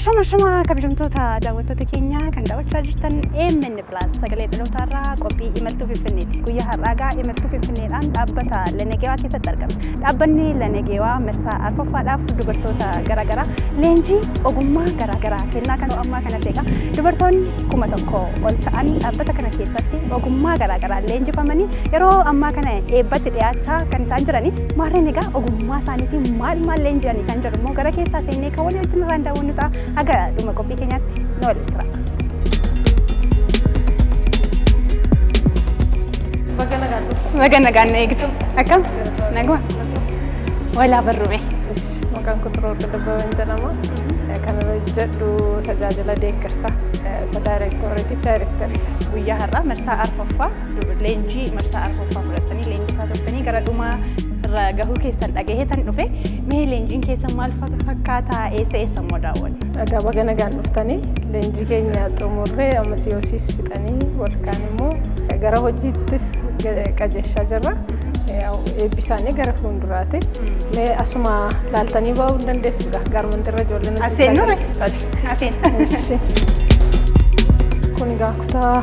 Ashama kabajamtoota daawwattoota keenya kan daawwachaa jirtan MN Plus sagalee dhalootaarraa qophii imaltuu Finfinneeti. Guyyaa har'aa imaltuu Finfinneedhaan dhaabbata Lenegeewaa keessatti argama. Dhaabbanni Lenegeewaa marsaa arfaffaadhaaf dubartoota garaagaraa leenjii ogummaa garaagaraa kennaa kan ammaa kana ta'edha. Dubartoonni 1000 ol ta'an dhaabbata kana keessatti ogummaa garaagaraa leenjifamanii yeroo ammaa kana eebbatti dhiyaachaa kan isaan jirani. Maarreen egaa ogummaa isaaniitiin maal leenji'anii kan jedhu immoo gara keessaa seenee kan walii wajjin irraan daawwannu ta'a. Aga duma kopi kenyatti no litra. Bagana ganne gitu. Akam? Nagwa. Wala barrume. Makan kontrol ke depan nama. Karena jadu tajajala dekersa. Director. Guyyaa har'a marsaa arfaffaa leenjii marsaa arfaffaa fudhatanii leenjisaa turtanii gara dhuma gahuu keessan dhagaheetan dhufe mee leenjiin keessan maal fakkaataa eessa modaawwan? Aga bagana gaan dhuftanii leenjii keenya xumurree ammas yoosiis fixanii warkaan immoo gara hojiittis qajeeshaa jirra. Eebbisaanii gara fuulduraati. Mee asuma laaltanii ba'uu hin dandeessu garmantirra ijoolleen aseen nure aseen kun egaa kutaa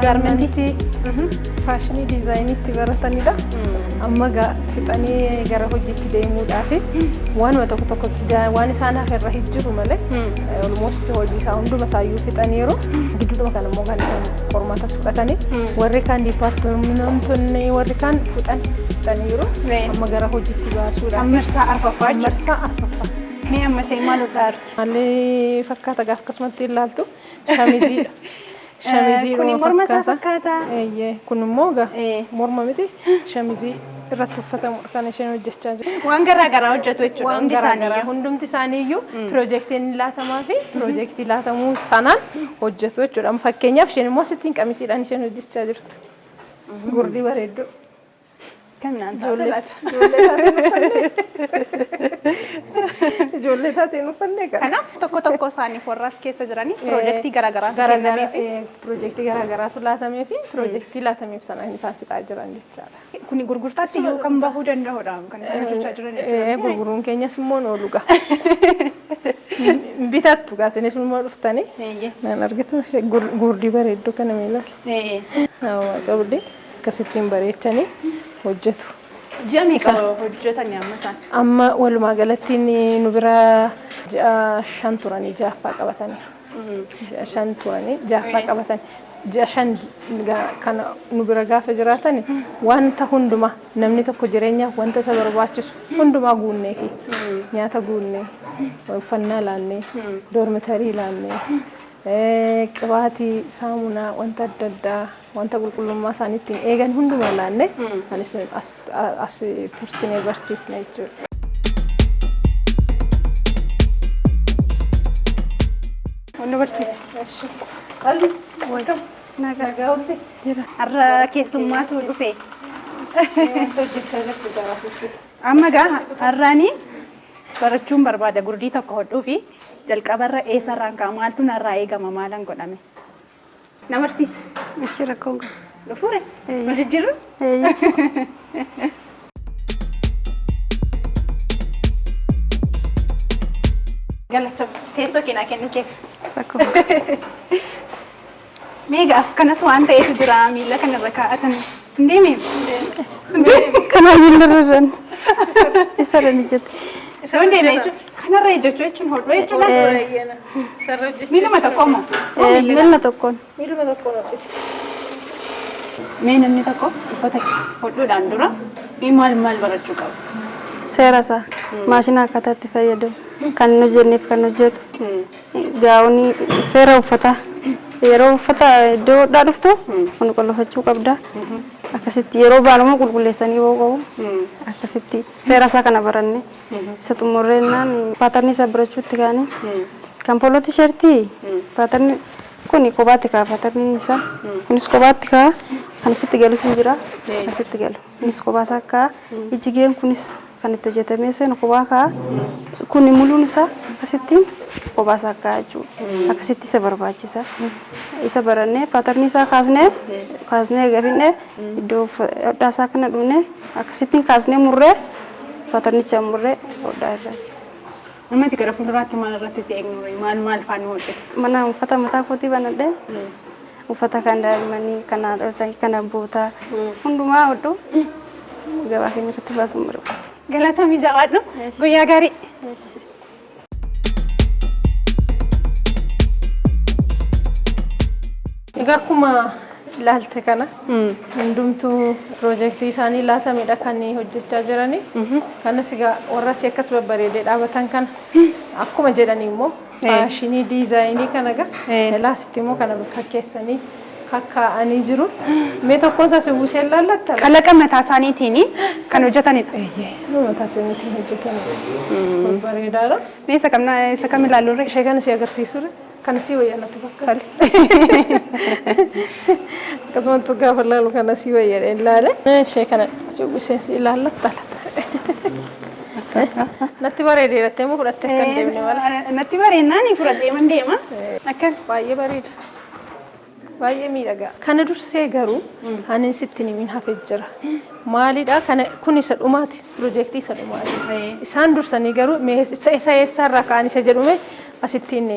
garmentii faashinii diizaayiniitti baratanidha. Amma fixanii gara hojiitti deemuudhaaf waanuma tokko waan isaan haferra jiru malee almost hojii isaa hunduma isaayyuu fixaniiru. Gidduudhuma kan immoo kan qormaatas fudhatanii warri kaan diipaartimentoonni warri kaan fixaniiru. Amma gara hojiitti baasuudhaaf marsaa arfaffaa. Mee amma see maal utaarti? Maalii fakkaata gaaf akkasumatti ilaaltu shamiziidha. Kuni morma isaa fakkaata. Kun immoo morma miti shamizii irratti uffatamu kan isheen hojjechaa jirtu. Waan garaagaraa hojjetu jechuudha. Hundumti isaaniiyyuu piroojeektiin laatamaa fi piroojeektii laatamuu sanaan hojjetu jechuudha. Fakkeenyaaf isheen immoo sittiin qamisiidhaan isheen hojjechaa jirtu. Gurdii bareedduu. Ijoollee taateen uffanne kanaaf tokko isaaniif warraas keessa jiranii piroojeektii garaagaraatu laatamee fi piroojeektii laatameef sanaan isaan fixaa jiran jechaadha. Kuni gurgurtaatti yoo kan bahuu danda'udha kan isaan hojjechaa jiran. Gurguruun keenyas immoo noolu bitattu gaasinis immoo dhuftanii naan argitu gurdii bareedduu kana miila qabdi akkasittiin bareechanii hojjetu. Jamii kan hojjetan amma isaan. Amma walumaa galatti nu bira 5 turanii 6 qabatanii. 5 turanii 6 qabatanii. 5 kan nu bira gaafa jiraatan wanta hunduma namni tokko jireenyaaf wanta isa barbaachisu hundumaa guunnee fi nyaata guunnee uffannaa laannee doormitarii laannee qibaatii saamunaa wanta adda addaa wanta qulqullummaa isaaniitiin eegan hundumaa laannee anis as tursinee barsiisna jechuudha. Wanni barsiise? Qalli welcome. Nagaa'utti jira. Har'a keessummaatu dhufe. Hojjechaa jirtu garaafuu. Amma har'aanii barachuun barbaada gurdii tokko hodhuu fi jalqabarra eessarraan kaa maaltu narraa eegama maalan godhame. Na barsiise. Ishi rakkoon qaba. Dhufuure? Wal jijjiirru? Galachoo teessoo keenyaa kennu keef. Rakkoon. Meegaas kanas waan ta'eetu jira miila kanarra kaa'atan hin deemee? Kana miilarra isarra ni jette. Isa hundee jechuun kanarra ejjechuu jechuun hodhuu jechuudha. Miiluma tokko moo? Miiluma tokkoon. Miiluma tokkoon. Mee namni tokko uffata hodhuudhaan dura mee maal barachuu qaba? Seera isaa maashina akkaataa itti fayyadamu kan nu jenneef kan hojjetu gaa'onii seera uffata yeroo uffata iddoo hodhaa dhuftu kun qolofachuu qabda. Akkasitti yeroo baanuma qulqulleessanii ba'uu qabu. Akkasitti seera isaa kana baranne isa xumurreennaan paatarni isa birachuutti kaane kan pooloo tisheertii paatarni kun kophaatti kaa paatarni isaa kunis kophaatti kaa kan isitti galu sun jira asitti galu kunis kophaasaa kaa ijjigeen kunis kan itti hojjetamee seenu kophaa kaa kun muluun isaa akkasitti kophaasaa kaa jechuudha. Akkasitti isa barbaachisa. Isa barannee paatarni isaa kaasnee gafinne iddoo hodhaa isaa kana dhumne akkasittiin kaasnee murree paatarnicha murree hodhaa irraa jechuudha. Amma tika rafu durratti maal irratti si eegnu maal faani hojjetu? Mana uffata mataa kootii banadhee uffata kan daa'immanii kana dhoosanii kana bootaa hundumaa hodhu gabaa keenya irratti baasuun barbaada. Galatamii jabaadhu guyyaa gaarii. Egaa akkuma ilaalte kana hundumtuu piroojeektii isaanii laatamedha kan hojjechaa jiranii. Kanas egaa warra asii akkas babbareedee dhaabatan kana akkuma jedhanii immoo faashinii diizaayinii kana egaa laasitti immoo kana fakkeessanii kakkaa'anii jiru. Mee tokkoon isaas uwwisee laallatta? Qalaqa mataa isaaniitiin kan hojjetanidha. Mataa isaaniitiin hojjetanidha. Babbareedaadha. Mee isa kam ilaallu irra? Ishee kana si agarsiisudha. Kan si wayyaa natti fakkaata. Akkasumas gaafa ilaalu kana si wayyaa ilaale. Ishee kana si uwwisee si ilaallatta. Natti bareedeera ta'ee moo fudhattee akka deemne mala? Natti bareennaan fudhattee man deema. Akka baay'ee bareeda. Baay'ee miidhagaa. Kana dursee garuu ani sitti nimin hafee jira. Maalidha? Kana kun isa dhumaati. Piroojeektii isa dhumaati. Isaan dursanii garuu isa eessarraa ka'anii isa jedhume asittiin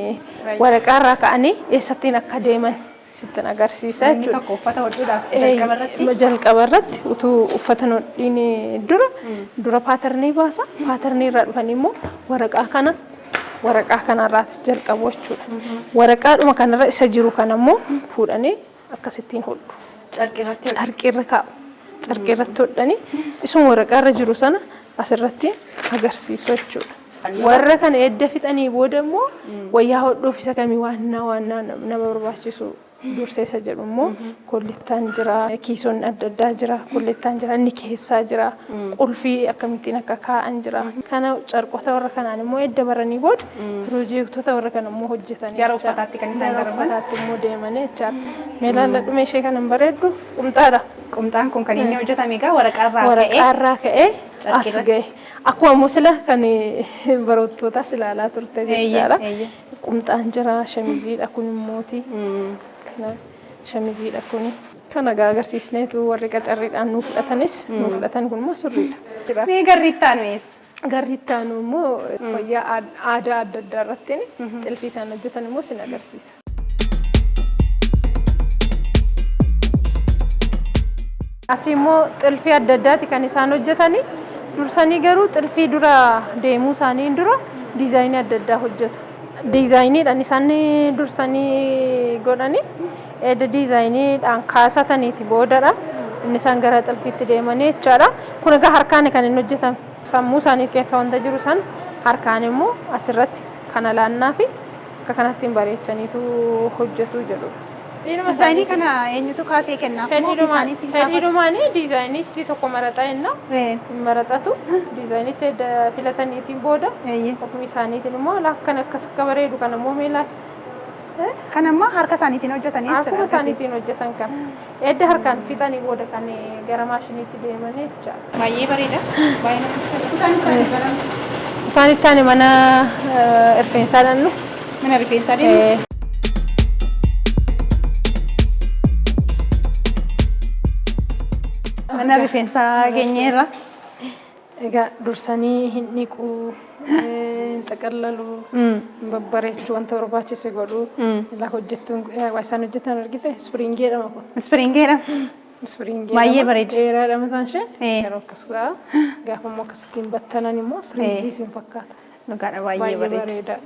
waraqaarraa ka'anii eessattiin akka deeman sittin agarsiisa jechuudha. Tokko uffata hodhuudhaaf jalqabarratti utuu uffata hodhiin dura paatarnii baasa. Paatarnii irraa dhufanii immoo waraqaa kanarraati jalqabu jechuudha. Waraqaadhuma kanarra isa jiru kanammoo fuudhanii akkasittiin hodhu. Carqiirra kaa'u. Carqiirratti hodhanii isuma waraqaarra jiru sana asirratti agarsiisu jechuudha. Warra kana edda fixanii booda immoo wayyaa hodhuuf isa kamii waan nama barbaachisu dursee isa jedhu immoo kollettaan jira, kiisoon adda addaa jira, kollettaan jira, inni keessaa jira, qulfii akkamittiin akka kaa'an jira. Kana carqota warra kanaan immoo edda baranii booda piroojeektota warra kana immoo hojjetanii gara uffataatti kan isaan darban. Uffataatti immoo deemanii jechaadha. Mee ilaalladhu meeshee kana bareeddu qumxaadha. Qumxaan kun kan inni hojjetame egaa waraqaarraa ka'ee as ga'e. Akkuma immoo sila kan barattootaas ilaalaa turte jechaadha. Qumxaan jira, shamiziidha kun immooti. Shamiziidha kun kan agarsiisneetu warri qacarriidhaan nuuf fudhatanis nuuf fudhatan kun immoo sirriidha. Mee garriittaan mees? Garriittaan immoo wayyaa aadaa adda addaa irratti xilfii isaan hojjetan immoo sin agarsiisa. Asii immoo xilfii adda addaati kan isaan hojjetanii. Dursanii garuu xilfii dura deemuu isaanii dura diizaayinii adda addaa hojjetu. Diizaayiniidhaan isaan dursanii godhanii edda diizaayiniidhaan kaasataniiti boodadha. Inni isaan gara xilfiitti deemanii jechaadha. Kun egaa harkaan kan inni hojjetame. Sammuu isaanii keessa wanta jiru san harkaan immoo asirratti kana laannaa fi akka kanattiin bareechaniitu hojjetu jedhudha. Diizaayinii kana eenyutu kaasee kennaaf? Fedhiidhumaanii diizaayinistii tokko maraxaa jenna. Maraxatu diizaayinicha edda filataniitiin booda ofii isaaniitiin immoo akkan akkas akka bareedu kana immoo meelaa. Kan ammaa harka isaaniitiin hojjetanii jechuudha. Harka isaaniitiin hojjetan kan edda harkaan fixanii booda kan gara maashiniitti deemanii jechaadha. Baay'ee bareeda. Baay'ee namatti Kutaan itti mana rifeensaa dhannu. Mana rifeensaa deemu. Mana rifeensaa keenyarra. Egaa dursanii hin dhiquu, xaqallaluu, babbareechuu wanta barbaachise godhuu. Ilaa hojjettuun isaan hojjetan argite ispiriingeedhama kun. Ispiriingeedha. Ispiriingeedhama. Baay'ee bareeda. Dheeraadha mataan ishee. Yeroo akkasuma gaafa immoo akkasittiin battanan immoo firiizii sin fakkaata. Dhugaadha baay'ee bareeda.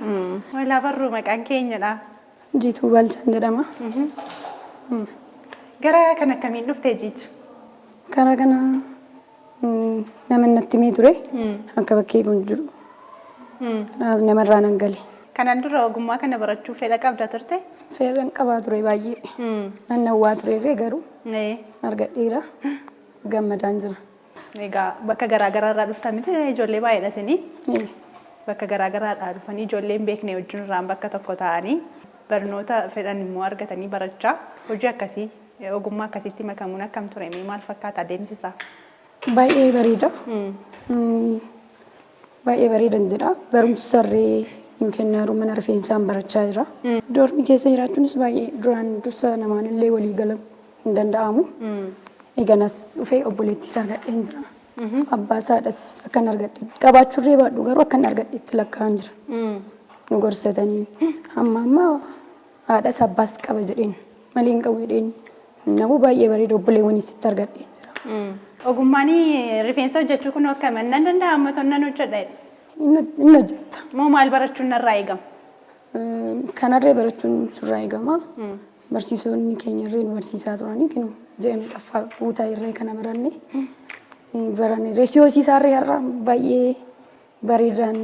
Walaa barruu maqaan keenyadha. Jiituu Balchaan jedhama. Gara kan akkamiin dhuftee Jiitu? Karaa kana nama natti himee ture akka bakkee kun jiru namarraa nan gale. Kanaan dura ogummaa kana barachuu fedha qabda turte? Fedhan qabaa ture baay'ee. Nan hawwaa turerree garuu argadheera gammadaan jira. Egaa bakka garaagaraa irraa dhuftan ijoollee baay'eedha isinii? Bakka garaagaraa irraa dhufanii ijoollee hin beekne wajjin irraan bakka tokko ta'anii barnoota fedhan immoo argatanii barachaa hojii akkasii ogummaa akkasitti makamuun akkam ture maal fakkaata adeemsisaa? Baay'ee bareeda. Baay'ee bareedan jedha. Barumsi sarree nu kennaaru mana rifeensaan barachaa jira. Doormi keessa jiraachuunis baay'ee duraan dursa namaan illee walii galamuu hin danda'amu. Eganas dhufee obboleettii isaa argadheen jira. Abbaa isaadhas akkan argadhe qabaachurree baadhu garuu akkan argadhe itti lakkaa'an jira. Nu gorsatanii amma haadhas abbaas qaba jedheen malee hin qabu jedheen namuu baay'ee bareeda obboleewwanis itti argadheen jira. Ogummaan rifeensa hojjechuu kun akkam nan danda'ama tonnaan hojjedha. Inni hojjetta. Moo maal barachuun narraa eegama? Kanarree barachuun surraa eegama. Barsiisonni keenya irree nu barsiisaa turanii kinu je'ame qaffaa guutaa irree kana baranne baranne reesiyoo isaarree har'a baay'ee bareedaan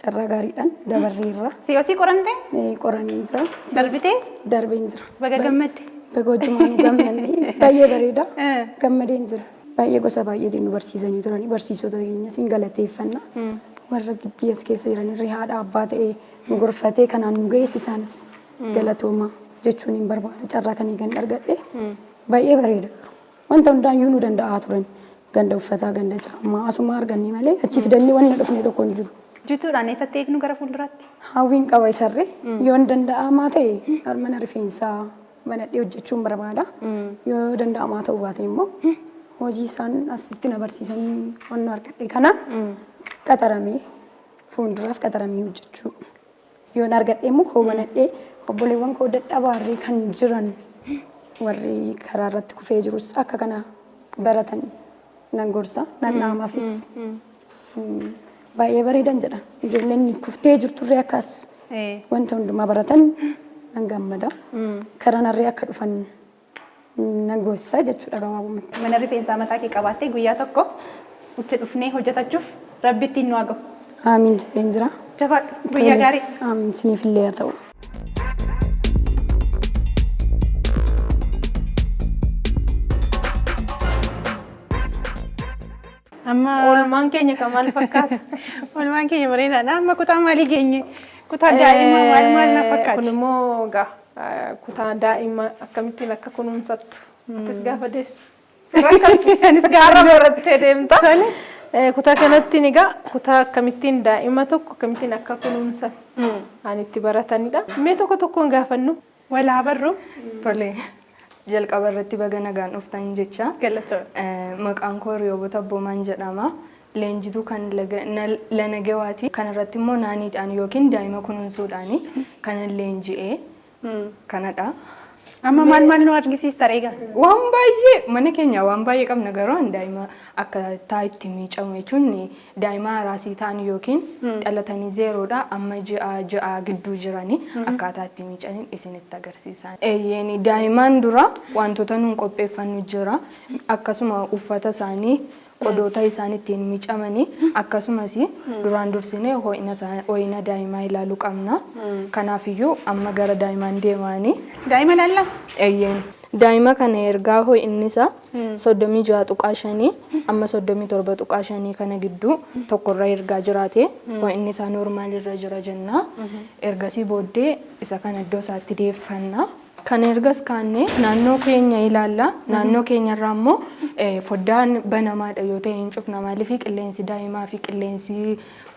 carraa gaariidhaan dabarree irra. Siyoosii qorante? Qoramee jira. Darbitee? Darbeen jira. Baga gammadde? Baga hojjumaan gammadne baay'ee bareeda. Gammadeen jira. Baay'ee gosa baay'eetiin nu barsiisanii turanii barsiisota keenya siin galateeffanna. Warra gibbii as keessa jiran irree haadha abbaa ta'ee nu gorfatee kanaan nu geesse isaanis galatooma jechuun hin barbaada. Carraa kan eegan argadhe baay'ee bareeda. Wanta hundaayyuu nu danda'aa turan. Ganda uffataa, ganda caammaa asuma arganne malee achi fidannee wanna dhufne tokko hin jiru. Jituudhaan eessatti eegnu gara fuulduraatti? Hawwiin qaba isarree yoo danda'amaa ta'e mana rifeensaa banadhee hojjechuun barbaada. Yoo danda'amaa ta'uu baate immoo hojii isaan asitti na barsiisanii wanna argadhe kanaan qaxaramee fuulduraaf qaxaramee hojjechuu. Yoo argadhe immoo koo banadhee obboleewwan koo dadhabaarree kan jiran warri karaa irratti kufee jirus akka kana baratan nan gorsa nan dhaamaafis baay'ee bareedan jedha. Ijoolleen kuftee jirturree akkas wanta hundumaa baratan nan gammada. Karanarree akka dhufan nan goosisaa jechuudha gabaabumatti. Mana rifeensaa mataa kee qabaattee guyyaa tokko itti dhufnee hojjetachuuf rabbi ittiin nu haa gahu. Aamiin jedheen jira. Jabaadhu guyyaa gaarii. Aamiin isiniifillee haa ta'u. Amma Oolmaan keenya kan maal fakkaata? oolmaan keenya bareedaadha. Amma kutaa maalii geenye? Kutaa daa'imaa maal na fakkaata? Kun immoo kutaa daa'imaa akkamittiin akka kunuunsattu. Atis gaafa deessu. Anis gaara barattee deemta. Kutaa kanatti egaa kutaa akkamittiin daa'ima tokko akkamittiin akka kunuunsan ani itti baratanidha. Mee tokko tokkoon gaafannu. Walaa barru. Tole. Jalqaba irratti baga nagaan dhuftan jecha. Galatoomna. Maqaan koo Riyoobota Boomaan jedhama. Leenjituu kan Lanagawaati. Kan irratti immoo naaniidhaan yookiin daa'ima kunuunsuudhaan kan leenji'ee kanadha. Amma maal nu argisiista reega? Waan baay'ee mana keenya waan baay'ee qabna garuu daa'ima akka itti miicamu jechuun daa'ima raasii ta'an yookiin dhalatanii zeeroodha amma ji'a gidduu jiranii akkaataa itti miicaniin isinitti agarsiisan. Daa'imaan dura wantoota nuun qopheeffannu jira akkasuma uffata isaanii qodoota isaan ittiin miicamanii akkasumas duraan dursinee ho'ina daa'imaa ilaaluu qabna. Kanaafiyyuu amma gara daa'imaan deemanii. Daa'ima laalla? Daa'ima kana ergaa ho'inni isaa 36.5 amma 37.5 kana gidduu tokkorra ergaa jiraate ho'inni isaa noormaalirra jira jenna. Ergasii booddee isa kana iddoo isaatti deeffanna. Kan ergas kaanee naannoo keenya ilaalla. Naannoo keenyarraa immoo foddaan banamaadha yoo ta'e hin cufna maaliif qilleensi daa'imaa fi qilleensi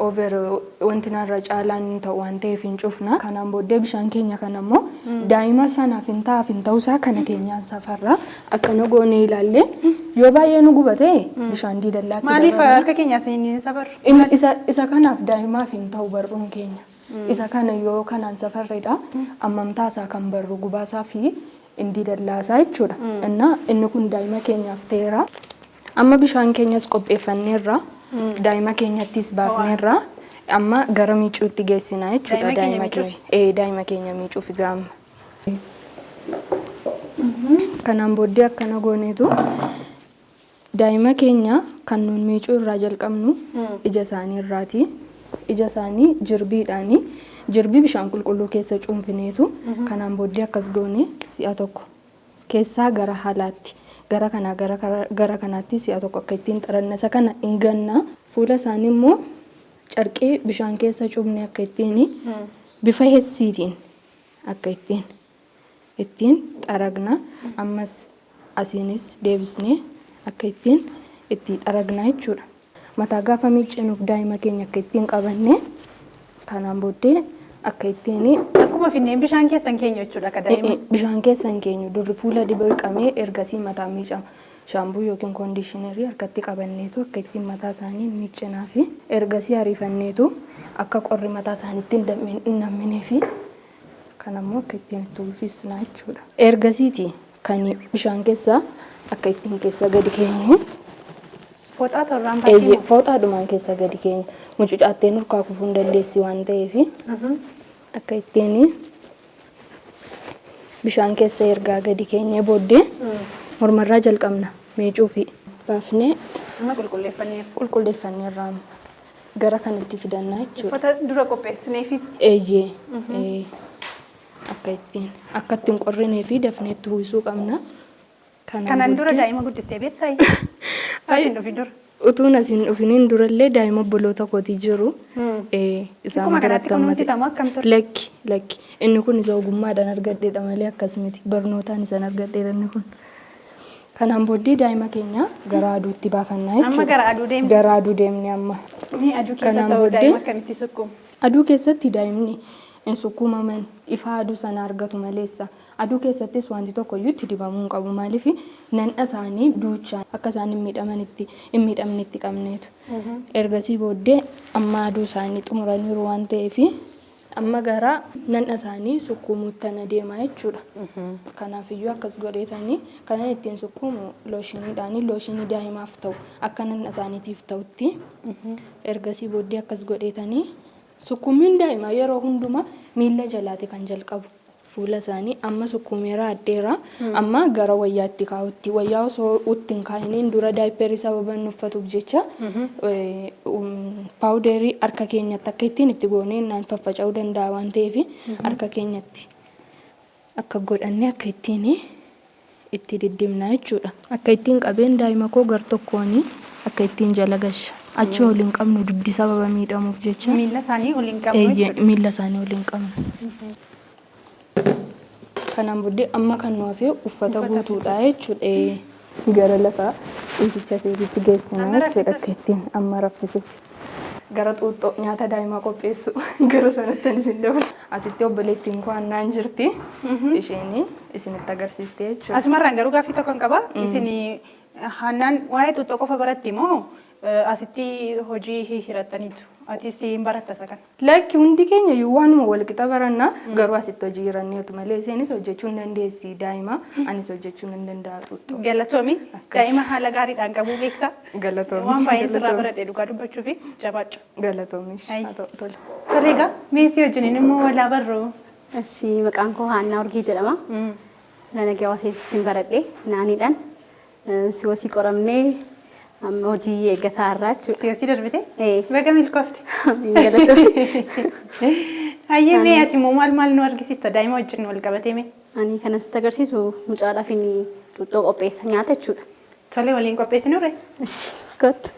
over wanti narra caalaan hin ta'u waan ta'eef hin cufna. Kanaan booddee bishaan keenya kana immoo daa'ima sanaaf hin ta'uusaa kana keenyaan safarra akkana goonee ilaalle yoo baay'ee nu gubate bishaan diidallaatti Maaliif harka keenya isin safarra? Isa kanaaf daa'imaaf hin ta'u barruun keenya. Isa kana yoo kanaan safarreedha ammamtaasaa kan barru gubaasaa fi indii dallaasaa jechuudha. Inni kun daa'ima keenyaaf ta'eera. Amma bishaan keenyas qopheeffanneerra daa'ima keenyattis baafneerra amma gara miicuutti geessina jechuudha daa'ima keenya. Daa'ima keenya miicuuf gaama. Kanaan booddee akkana gooneetu daa'ima keenya kan nuun miicuu irraa jalqabnu ija isaanii irraati. Ija isaanii jirbiidhaani jirbii bishaan qulqulluu keessa cuunfineetu kanaan booddee akkas goone si'a tokko keessaa gara haalaatti gara kanaatti si'a tokko akka ittiin xaranna isa kana hin ganna fuula isaanii immoo carqii bishaan keessa cuubne akka ittiin bifa hessiitiin akka ittiin xaragna ammas asiinis deebisnee akka ittiin itti xaragna jechuudha. Mataa gaafa miiccinuuf daa'ima keenya akka ittiin qabanne kanaan booddee akka ittiin akkuma finneen bishaan keessan keenya jechuudha ka daa'ima. Bishaan keessan keenya durri fuula dibaaqamee ergasii mataa miicama. shaambuu yookiin koondishiinarii harkatti qabanneetu akka ittiin mataa isaanii miiccinaa fi ergasii ariifanneetu akka qorri mataa isaaniitti hin namminee fi kan ammoo akka ittiin itti ulfisnaa jechuudha. Ergasiiti kan bishaan keessaa akka ittiin keessa gadi keenyu. Fooxaa torraan baay'ee. Fooxaadhumaan keessa gadi keenya. Mucucaatteen urkaa kufuu hin dandeessi waan ta'eef akka ittiin bishaan keessa ergaa gadi keenya booddee mormarraa jalqabna miicuu fi baafnee Amma qulqulleeffannee irraa gara kanatti fidannaa jechuudha. uffata dura qopheessineefitti. Eeyyee akka ittiin qorrinee fi dafnee itti uwwisuu qabna. Kanaan dura daa'ima guddistee beektaa? Asiin dhufi dura. Utuun asiin dhufiniin durallee daa'ima obboloota kootii jiru. Isaan biratti kunuunsitamu akkam ture? Lakki. Inni kun isa ogummaadhaan argadheedha malee akkas miti. Barnootaan isaan argadheedha inni kun. Kanaan booddee daa'ima keenya gara aduutti baafannaa jechuudha. Amma gara aduu deemne? Gara aduu deemne amma. Ni aduu keessa ta'uu daa'ima akkamitti sukkuumu? Aduu keessatti daa'imni hin sukkuumaman ifa aduu sana argatu maleessa. Aduu keessattis wanti tokko iyyuu itti dibamuu hin qabu maaliif nanna isaanii duuchaan akka isaan hin miidhamne itti qabneetu. Ergasii booddee amma aduu isaanii xumuraniiru waan ta'eef amma gara nanna isaanii sukkuumuutti adeemaa jechuudha. Kanaafiyyuu akkas godheetanii kanan ittiin sukkuumu looshiiniidhaanii looshiinii daa'imaaf ta'u akka nanna isaaniitiif ta'utti ergasii booddee akkas godheetanii sukkuumiin daa'imaa yeroo hundumaa miila jalaati kan jalqabu. Fuula isaanii amma sukkuumeera addeera amma gara wayyaatti kaa'utti wayyaa osoo ittiin kaa'iniin dura daayipperii sababa inni uffatuuf jecha paawuderii harka keenyatti akka ittiin itti goonee naan faffaca'uu danda'a waan ta'eef harka keenyatti akka godhannee akka ittiin itti diddimna jechuudha. Akka ittiin qabeen daa'ima koo gar tokkoon akka ittiin jala gasha. Achi waliin qabnu dugdi sababa miidhamuuf jecha. Miila isaanii waliin qabnu jechuudha. Miila isaanii waliin qabnu. Kanaan booddee amma kan nu hafee uffata guutuudha jechuudha. Gara lafa dhiisicha seetitti geessinaa jechuudha akka ittiin amma raffisuuf. Gara xuuxxoo nyaata daa'imaa qopheessu gara sanatti isin dabarsa. Asitti obboleettiin koo Annaan jirti. Isheen isinitti agarsiiste jechuudha. Asumarraan garuu gaaffii tokko hin qaba. Isin Hannaan waa'ee xuuxxoo qofa baratti moo asitti hojii hirattaniitu? Atis hin baratta isa kana? Lakki hundi keenya iyyuu waanuma wal qixa baranna garuu asitti hojii hiranneetu malee isheenis hojjechuu hin dandeessi daa'ima anis hojjechuu hin danda'a xuuxxoo. Galatoomi daa'ima haala gaariidhaan qabuu beektaa? Galatoomi. Waan baay'ee sirraa baradhee dhugaa dubbachuu fi jabaadhu. Galatoomi. Tole. Tole egaa meesii wajjiniin immoo walaa barru. Eshi maqaan koo Haannaa Urgii jedhama. Nana Gawaasitti baradhee naaniidhaan siwasii qoramnee amma hojii eeggataa irraa jechuudha. Siwasii darbite? Baga milkoofte. Galatoomi. Hayyee mee ati immoo maal nu argisiista daa'ima wajjin wal qabatee mee? Ani kan asitti agarsiisu mucaadhaaf inni xuuxxoo qopheessa nyaata jechuudha. Tole waliin qopheessinurre? Eshi kottu.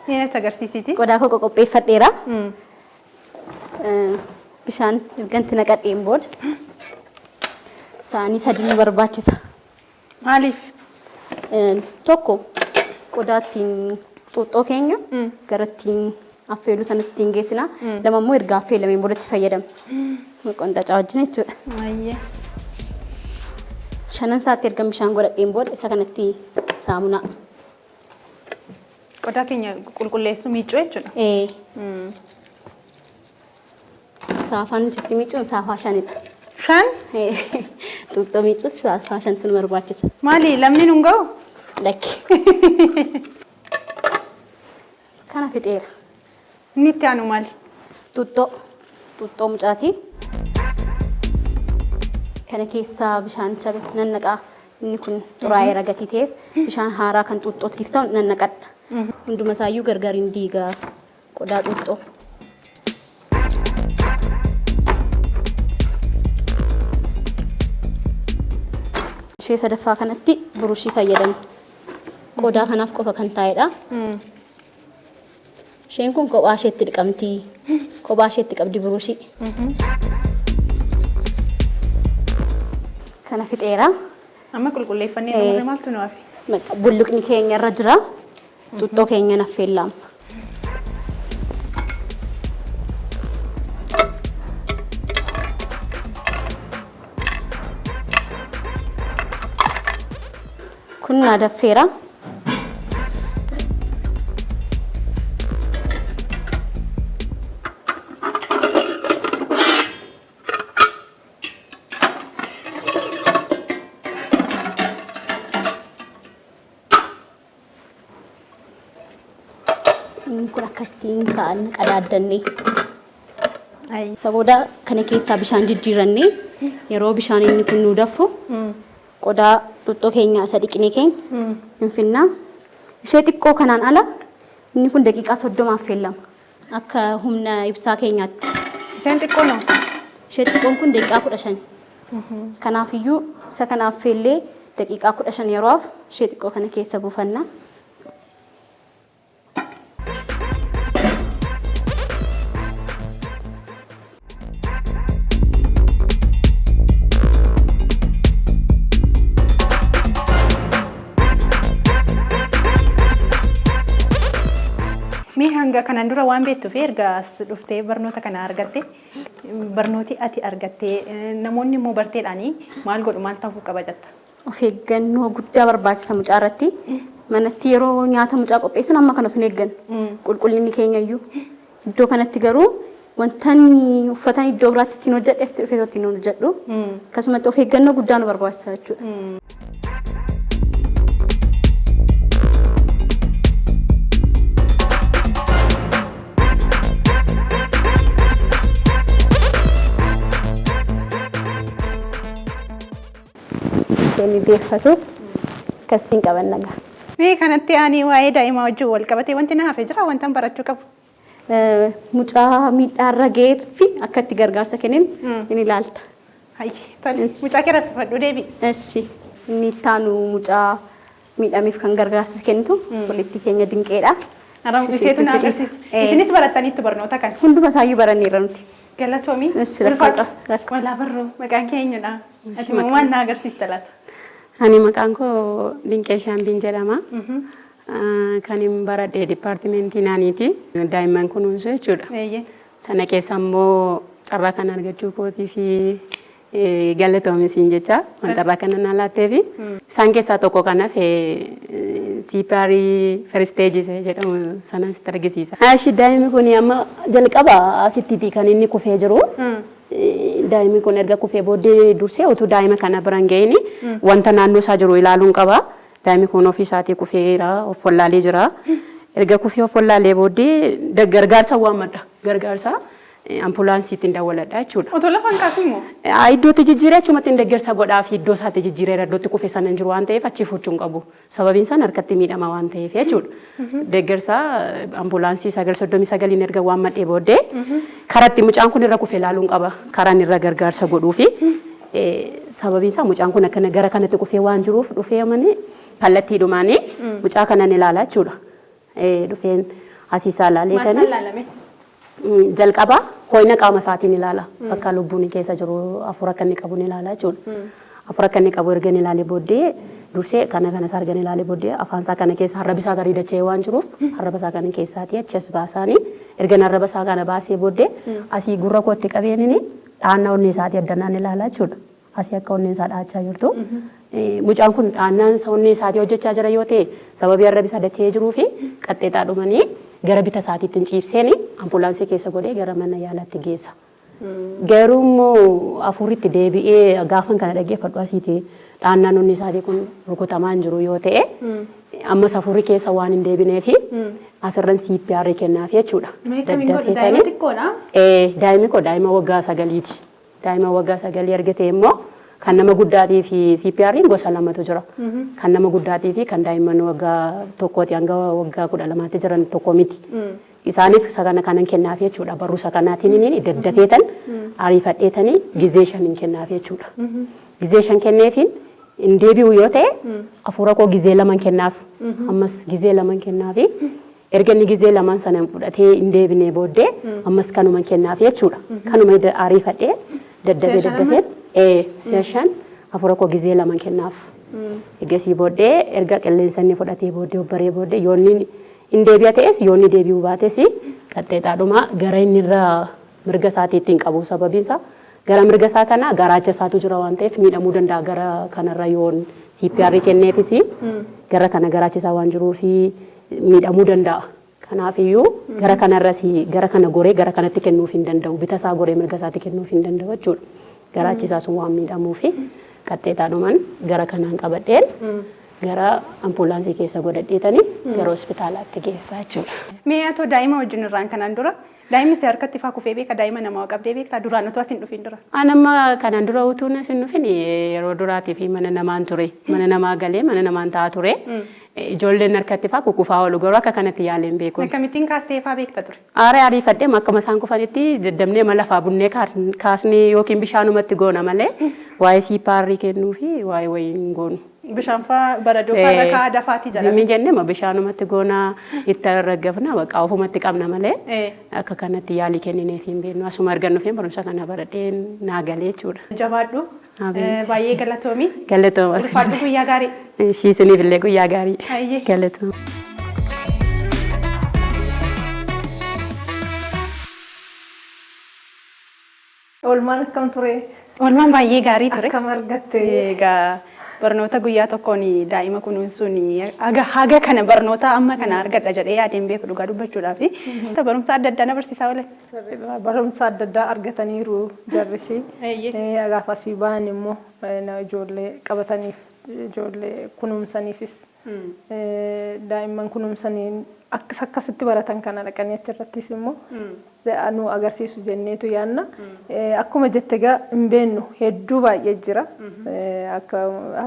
Mee natti agarsiisiti? Qodaa koo qopheeffadheera. Bishaan erganti naqadheen booda saanii sadii nu barbaachisa. Maaliif? Tokko qodaa ittiin xuuxxoo keenya gara ittiin affeeluu sanatti ittiin geessina. Lama immoo erga affeelameen booda itti fayyadamna. Qonxacaa wajjin jechuudha. Hayyee. Shanan isaatti erga bishaan godhadheen booda isa kanatti saamunaa. Qodaa keenya qulqulleessuu miicuu jechuudha. Saafaan jitti miicuun saafaa shanidha. Shan? Xuuxxoo miicuuf saafaa shantu nu barbaachisa. Maali lamni nun ga'u? Lakki. Kana fixeera. Inni itti aanu maali? Xuuxxoo mucaatii. Kana keessaa bishaanicha nannaqaa. Inni kun xuraa'eera gatii ta'eef bishaan haaraa kan xuuxxootiif ta'u nannaqadha. Hunduma isaayyuu gargariin diigaa qodaa xuuxxoo. Ishee sadaffaa kanatti burushii fayyadamna. Qodaa kanaaf qofa kan taa'edha. Isheen kun kophaa isheetti dhiqamti. Kophaa isheetti qabdi burushii. Kana fixeera. Amma qulqulleeffannee xumurre maaltu nu hafe? Bulluqni keenya irra jira. Xuuxxoo keenya naffeellaama. Kun naadaffeera. inni kun akkasitiin ka'an qadaaddanne. Ay. Sabooda kana keessaa bishaan jijjiiranne yeroo bishaan inni kun nu daffu qodaa xuxxoo keenya isa dhiqnee keenya hin finnaa. Ishee xiqqoo kanaan ala inni kun daqiiqaa 30 affeellama. Akka humna ibsaa keenyaatti. Isheen xiqqoo noo? Ishee xiqqoon kun daqiiqaa 15. Kanaafiyyuu isa kana affeellee daqiiqaa 15 yeroof ishee xiqqoo kana keessa buufanna. Mee hanga kanaan dura waan beektuuf erga as dhuftee barnoota kana argatte barnooti ati argattee namoonni immoo barteedhaanii maal godhu maal ta'uu qaba jetta? Of eeggannoo guddaa barbaachisa mucaa irratti. Manatti yeroo nyaata mucaa qopheessuun amma kan of hin eeggannu. Qulqullinni keenya iyyuu iddoo kanatti garuu wantan uffatan iddoo biraatti ittiin hojjedhe as dhufee ittiin hojjedhu. Akkasumatti of eeggannoo guddaa nu barbaachisa jechuudha. Inni beeffatu akkasiin qaban nagaa. Mee kanatti ani waa'ee daa'imaa wajjin wal qabatee wanti na hafee jira wantan barachuu qabu. Mucaa miidhaarra ga'eefi akka itti gargaarsa kennin ni ilaalta. Mucaa kee raffadhu deebi. Eessi inni ittaanu mucaa miidhameef kan gargaarsa kennitu walitti keenya dinqeedha. Iseetu na agarsiisa. Isinis barattaniittu barnoota kana. Hunduma isaayyuu baranneerra nuti. Galatoomii. Walaa barruu maqaan keenyudha. Ati waan na agarsiista laata? Ani maqaan koo Dinqee Shaambiin jedhama. Kan hin baradhee dipaartimentii naaniiti. Daa'imman kunuunsu jechuudha. Sana keessa immoo carraa kan argachuu kootii fi galatoomisiin jecha waan carraa kana na laattee fi isaan keessaa tokko kan hafe CPR first stage jedhamu sana sitti argisiisa. Ashi daa'imni kun amma jalqaba asitti kan inni kufee jiru. Daa'imni kun erga kufee booddee dursee utuu daa'ima kana biraan ga'ini wanta naannoo isaa jiru ilaaluun qaba. Daa'imni kun ofii isaatii kufeera of wallaalee jira. Erga kufee of wallaalee booddee gargaarsa waammadha. Gargaarsa ambulaansiitiin daawwaladha jechuudha. Otoo lafa hin kaasu immoo? Iddootti jijjiiree achumatti deeggarsa godhaa fi iddoo isaatti jijjiiree iddootti kufee sana hin jiru waan ta'eef achi fuuchuun qabu. Sababiin isaan harkatti miidhama waan ta'eef jechuudha. Deeggarsa ambulaansii 939 erga waammadhee booddee karatti mucaan kun irra kufee ilaaluun qaba. Karaan irra gargaarsa godhuu fi sababiin isaa mucaan kun akkana gara kanatti kufee waan jiruuf dhufee amanii kallattiidhumaanii mucaa kanan ilaalaa jechuudha. Dhufeen asiisaa ilaalee kan jalqaba ho'ina qaama isaatiin ilaala. Bakka lubbuun keessa jiru afur akka inni qabu ni ilaala jechuudha. Afur akka inni qabu erga ilaalee booddee dursee kana isaa argan ilaalee booddee afaan isaa kana keessa harraba isaa garii dachee waan jiruuf harraba isaa kana keessaati achas baasaanii erga harraba isaa kana baasee booddee asii gurra kootti qabeenini dhaannaa onnee isaatii addanaan ilaala jechuudha. Asii akka onnee isaa dhaachaa jirtu. Mucaan kun dhaannaan onnee isaatii hojjechaa jira yoo ta'e sababii harrabi isaa dachee jiruu fi qaxxeexaa dhumanii gara bita isaatiitti ciibseeni ambulaansii keessa godhee gara mana yaalaatti geessa. Garuu immoo afuritti deebi'ee gaafan kana dhaggeeffadhu asiiti dhaannaan onnee isaatii kun rukutamaa hin jiru yoo ta'e ammas afurri keessa waan hin deebineefi asirran CPR kennaaf jechuudha. Daa'ima xiqqoodha? Daa'imni koo daa'ima waggaa 9ti. Daa'ima waggaa 9 argate immoo kan nama guddaatii fi CPR gosa lamatu jira. Kan nama guddaatii fi kan daa'imman waggaa tokkooti hanga waggaa 12tti jiran tokko miti. Isaaniif sagana kanan kennaaf jechuudha. Barruusa kanaatiin inni daddafeetan ariifadheetanii gizee 5 kennaaf jechuudha. Gizee 5 kenneefiin hin deebi'u yoo ta'e afuura koo gizee 2 kennaaf. Ammas gizee 2 kennaafi erga inni gizee 2 sana fudhatee hin deebinee booddee ammas kanuma kennaaf jechuudha. Kanuma ariifadhee daddafee session afuura koo gizee 2 kennaaf. Egasii booddee erga qilleensa inni fudhatee booddee obbaree booddee yoonni hin deebi'a ta'es yoonni deebi'uu baates qaxxeexaadhuma gara inni irra mirga isaatiitiin qabu sababiinsa gara mirga isaa kana garaacha isaatu jira waan ta'eef miidhamuu danda'a gara kanarra yoon CPR kenneefis gara kana garaacha isaa waan jiruuf miidhamuu danda'a. Kanaaf iyyuu gara kanarras gara kana goree gara kanatti kennuuf hin danda'u bita isaa goree mirga isaatti kennuuf hin danda'u jechuudha. Garaachi isaa sun waan miidhamuuf qaxxeexaadhumaan gara kanaan qabadheen gara ambulaansii keessa godhadheetanii gara hospitaalaatti geessaa jechuudha. Mee atoo daa'ima wajjin irraan kanaan dura daa'imni si harkatti faa kufee beeka daa'ima namaa qabdee beektaa duraan utuu asin dhufin dura. Anamma kanaan dura utuu asin dhufin yeroo duraatii fi mana namaan ture mana namaa galee mana namaan ta'a ture. Ijoolleen harkatti faa kukufaa oolu garuu akka kanatti yaaleen beeku. Akkamittiin kaastee faa beekta ture? Aaree ariifadhee akkuma isaan kufanitti daddabnee mala lafaa bunnee kaasnee yookiin bishaanumatti goona malee waa'ee siipaarrii kennuu fi waa'ee wayiin goonu. Bishaan faa baradoo faa rakaa dafaatii jala. Zimmi jennee bishaanumatti goona itti raggafna baqa ofumatti qabna malee akka kanatti yaalii kenninee fi hin beeknu asuma argannu fi barumsa kana baradhee naa galee jechuudha. Jabaadhu. Baay'ee galatoomi. Galatooma. Ulfaadhu guyyaa gaarii. Isiniif illee guyyaa gaarii. Galatooma. Oolmaan akkam ture? Oolmaan baay'ee gaarii ture. Akkam argatte? Egaa barnoota guyyaa tokkoon daa'ima kunuunsuun haga kana barnoota amma kana argadha jedhee yaadeen beeku dhugaa dubbachuudhaaf barumsa adda addaa na barsiisaa oolan. Barumsa adda addaa argataniiru jarrisi. Gaafa asii bahan immoo ijoollee qabataniif ijoollee kunuunsaniifis daa'imman kunuunsaniin akkasitti baratan kana dhaqanii achirrattis immoo nu agarsiisu jenneetu yaanna. Akkuma jette egaa hin beeknu hedduu baay'ee jira. Akka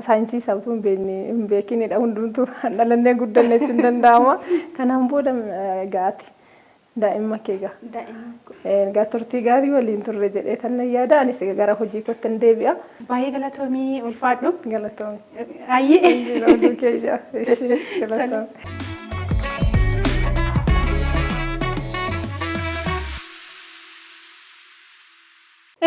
saayinsii sabtuu hin beekinidha hundumtuu dhalannee guddanne jechuun danda'ama. Kanaan booda gaati daa'imma kee egaa. Egaa turtii gaarii waliin turre jedhee tan yaada anis gara hojii kootti hin deebi'a. Baay'ee galatoomii ulfaadhu. Galatoomii. Baay'ee. Oduu keessa. Galatoomii.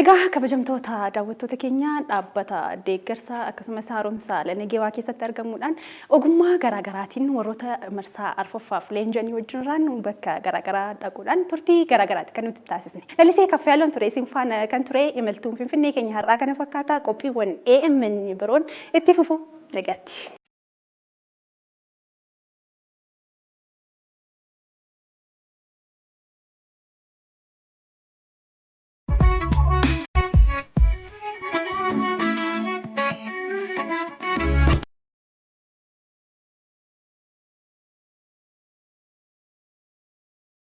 Egaa kabajamtoota daawwattoota keenya dhaabbata deeggarsa akkasumas haaromsa Lanegewaa keessatti argamuudhaan ogummaa garaagaraatiin warroota marsaa arfaffaaf leenjanii wajjin bakka garaagaraa dhaquudhaan turtii garaagaraatti kan nuti taasisne. Lalisee Kaffayyaaloon ture isin faana kan ture imaltuun Finfinnee keenya har'aa kana fakkaata qophiiwwan AMN biroon itti fufu nagaatti.